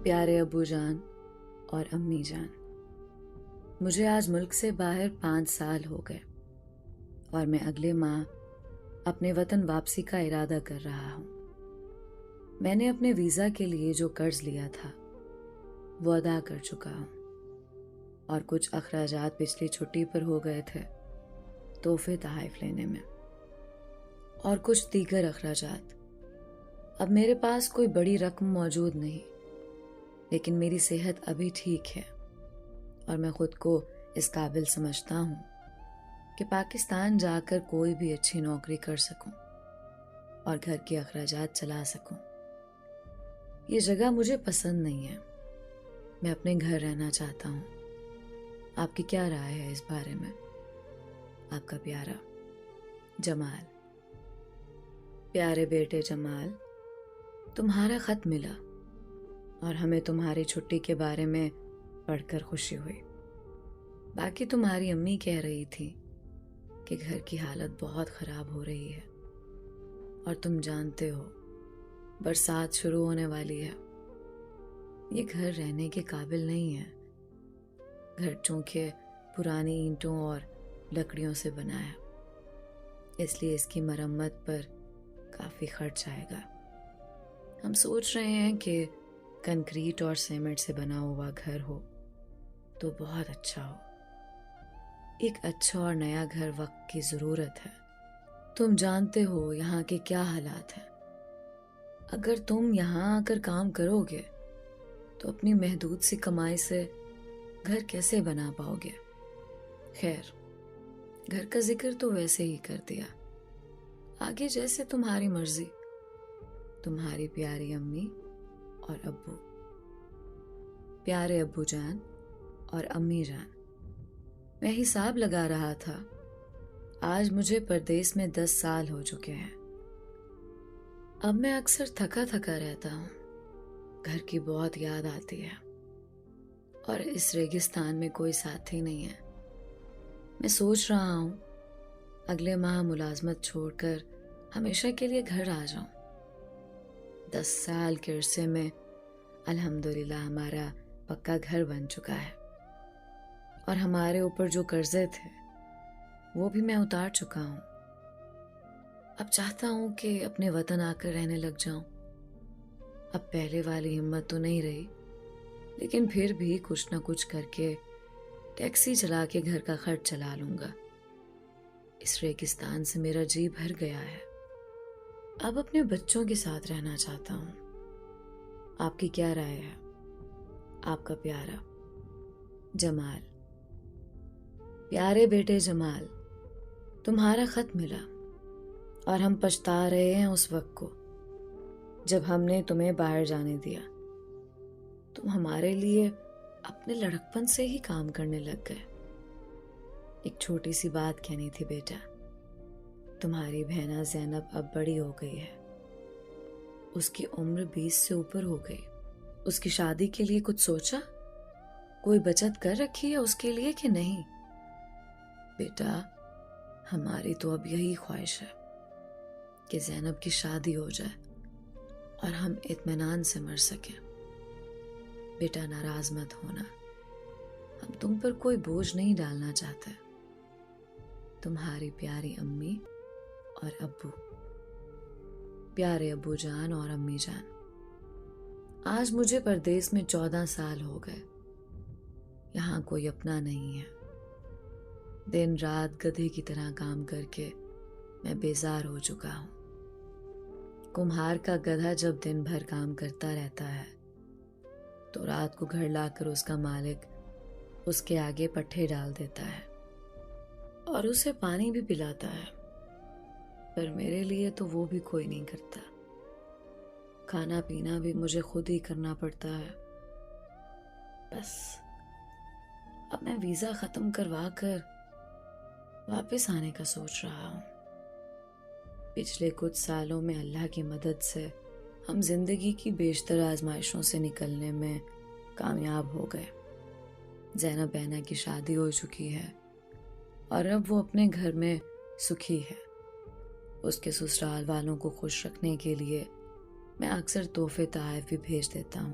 پیارے ابو جان اور امی جان، مجھے آج ملک سے باہر 5 سال ہو گئے اور میں اگلے ماہ اپنے وطن واپسی کا ارادہ کر رہا ہوں۔ میں نے اپنے ویزا کے لیے جو قرض لیا تھا وہ ادا کر چکا ہوں، اور کچھ اخراجات پچھلی چھٹی پر ہو گئے تھے تحفے تحائف لینے میں، اور کچھ دیگر اخراجات۔ اب میرے پاس کوئی بڑی رقم موجود نہیں، لیکن میری صحت ابھی ٹھیک ہے اور میں خود کو اس قابل سمجھتا ہوں کہ پاکستان جا کر کوئی بھی اچھی نوکری کر سکوں اور گھر کے اخراجات چلا سکوں۔ یہ جگہ مجھے پسند نہیں ہے، میں اپنے گھر رہنا چاہتا ہوں۔ آپ کی کیا رائے ہے اس بارے میں؟ آپ کا پیارا جمال۔ پیارے بیٹے جمال، تمہارا خط ملا اور ہمیں تمہاری چھٹی کے بارے میں پڑھ کر خوشی ہوئی۔ باقی تمہاری امی کہہ رہی تھی کہ گھر کی حالت بہت خراب ہو رہی ہے، اور تم جانتے ہو برسات شروع ہونے والی ہے۔ یہ گھر رہنے کے قابل نہیں ہے۔ گھر چونکہ پرانی اینٹوں اور لکڑیوں سے بنا ہے، اس لیے اس کی مرمت پر کافی خرچ آئے گا۔ ہم سوچ رہے ہیں کہ کنکریٹ اور سیمنٹ سے بنا ہوا گھر ہو تو بہت اچھا ہو۔ ایک اچھا اور نیا گھر وقت کی ضرورت ہے۔ تم جانتے ہو یہاں کے کیا حالات ہیں۔ اگر تم یہاں آ کر کام کرو گے تو اپنی محدود سی کمائی سے گھر کیسے بنا پاؤ گے؟ خیر، گھر کا ذکر تو ویسے ہی کر دیا، آگے جیسے تمہاری مرضی۔ تمہاری پیاری امی اور ابو۔ پیارے ابو جان اور امی جان، میں حساب لگا رہا تھا، آج مجھے پردیس میں 10 سال ہو چکے ہیں۔ اب میں اکثر تھکا تھکا رہتا ہوں، گھر کی بہت یاد آتی ہے، اور اس ریگستان میں کوئی ساتھی نہیں ہے۔ میں سوچ رہا ہوں اگلے ماہ ملازمت چھوڑ کر ہمیشہ کے لیے گھر آ جاؤں۔ 10 سال کے عرصے میں الحمدللہ ہمارا پکا گھر بن چکا ہے، اور ہمارے اوپر جو قرضے تھے وہ بھی میں اتار چکا ہوں۔ اب چاہتا ہوں کہ اپنے وطن آ کر رہنے لگ جاؤں۔ اب پہلے والی ہمت تو نہیں رہی، لیکن پھر بھی کچھ نہ کچھ کر کے ٹیکسی چلا کے گھر کا خرچ چلا لوں گا۔ اس ریگستان سے میرا جی بھر گیا ہے۔ اب اپنے بچوں کے ساتھ رہنا چاہتا ہوں۔ آپ کی کیا رائے ہے؟ آپ کا پیارا جمال۔ پیارے بیٹے جمال، تمہارا خط ملا اور ہم پچھتا رہے ہیں اس وقت کو جب ہم نے تمہیں باہر جانے دیا۔ تم ہمارے لیے اپنے لڑکپن سے ہی کام کرنے لگ گئے۔ ایک چھوٹی سی بات کہنی تھی بیٹا، تمہاری بہنا زینب اب بڑی ہو گئی ہے، اس کی عمر 20 سے اوپر ہو گئی۔ اس کی شادی کے لیے کچھ سوچا؟ کوئی بچت کر رکھی ہے اس کے لیے کہ نہیں؟ بیٹا، ہماری تو اب یہی خواہش ہے کہ زینب کی شادی ہو جائے اور ہم اطمینان سے مر سکیں۔ بیٹا، ناراض مت ہونا، ہم تم پر کوئی بوجھ نہیں ڈالنا چاہتے۔ تمہاری پیاری امی اور ابو۔ پیارے ابو جان اور امی جان، آج مجھے پردیس میں 14 سال ہو گئے۔ یہاں کوئی اپنا نہیں ہے۔ دن رات گدھے کی طرح کام کر کے میں بیزار ہو چکا ہوں۔ کمہار کا گدھا جب دن بھر کام کرتا رہتا ہے تو رات کو گھر لا کر اس کا مالک اس کے آگے پٹھے ڈال دیتا ہے اور اسے پانی بھی پلاتا ہے، پر میرے لیے تو وہ بھی کوئی نہیں کرتا۔ کھانا پینا بھی مجھے خود ہی کرنا پڑتا ہے۔ بس اب میں ویزا ختم کروا کر واپس آنے کا سوچ رہا ہوں۔ پچھلے کچھ سالوں میں اللہ کی مدد سے ہم زندگی کی بیشتر آزمائشوں سے نکلنے میں کامیاب ہو گئے۔ زینب بہنا کی شادی ہو چکی ہے اور اب وہ اپنے گھر میں سکھی ہے۔ اس کے سسرال والوں کو خوش رکھنے کے لیے میں اکثر تحفے تحائف بھی بھیج دیتا ہوں۔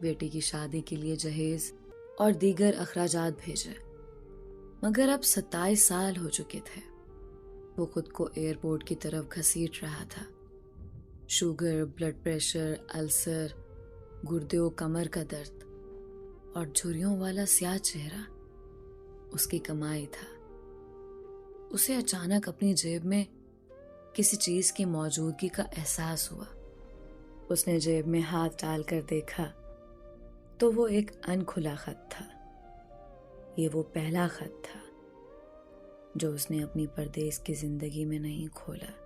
بیٹی کی شادی کے لیے جہیز اور دیگر اخراجات بھیجے، مگر اب 27 سال ہو چکے تھے۔ وہ خود کو ایئرپورٹ کی طرف گھسیٹ رہا تھا۔ شوگر، بلڈ پریشر، السر، گردے و کمر کا درد اور جھریوں والا سیاہ چہرہ اس کی کمائی تھا۔ اسے اچانک اپنی جیب میں کسی چیز کی موجودگی کا احساس ہوا۔ اس نے جیب میں ہاتھ ڈال کر دیکھا تو وہ ایک ان کھلا خط تھا۔ یہ وہ پہلا خط تھا جو اس نے اپنی پردیس کی زندگی میں نہیں کھولا۔